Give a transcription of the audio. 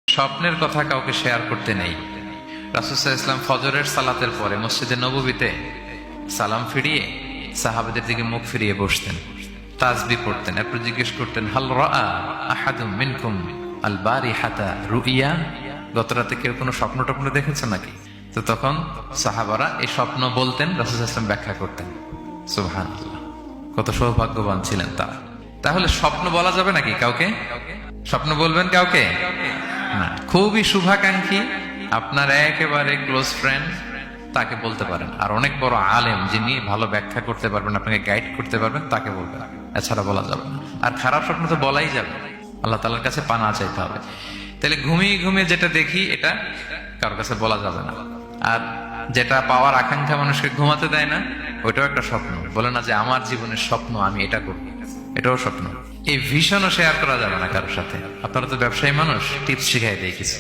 স্বপ্নের কথা কাউকে শেয়ার করতে নেই। রাসূল সাল্লাল্লাহু আলাইহি ওয়াসাল্লাম ফজরের সালাতের পরে মসজিদে নববীতে সালাম ফিরিয়ে সাহাবাদের দিকে মুখ ফিরিয়ে বসতেন, তাসবিহ পড়তেন, এরপর জিজ্ঞেস করতেন, হাল রাআ আহাদুম মিনকুম আল বারিহাতা রুইয়া, গত রাতে কেউ কোনো স্বপ্ন টপ্ন দেখেছে নাকি? তো তখন সাহাবারা এই স্বপ্ন বলতেন, রাসূল সাল্লাল্লাহু আলাইহি ওয়াসাল্লাম ব্যাখ্যা করতেন। সুবহানাল্লাহ, কত সৌভাগ্যবান ছিলেন তারা। তাহলে স্বপ্ন বলা যাবে নাকি কাউকে? স্বপ্ন বলবেন কাউকে না। খুবই শুভাকাঙ্ক্ষী, আপনার একেবারে ক্লোজ ফ্রেন্ড, তাকে বলতে পারেন। আর অনেক বড় আলেম, যিনি ভালো ব্যাখ্যা করতে পারবেন, আপনাকে গাইড করতে পারবেন, তাকে বলবেন। এছাড়া বলা যাবে না। আর খারাপ স্বপ্ন তো বলাই যাবে, আল্লাহ তাআলার কাছে পানা চাইতে হবে। তাহলে ঘুমিয়ে ঘুমিয়ে যেটা দেখি এটা কারোর কাছে বলা যাবে না। আর যেটা পাওয়ার আকাঙ্ক্ষা মানুষকে ঘুমাতে দেয় না, ওইটাও একটা স্বপ্ন। বলে না যে আমার জীবনের স্বপ্ন আমি এটা করব, এটাও স্বপ্ন। এই ভিশনও শেয়ার করা যাবে না কারোর সাথে। আপনারা তো ব্যবসায়ী মানুষ, টিপস শিখাই দেয় কিছু।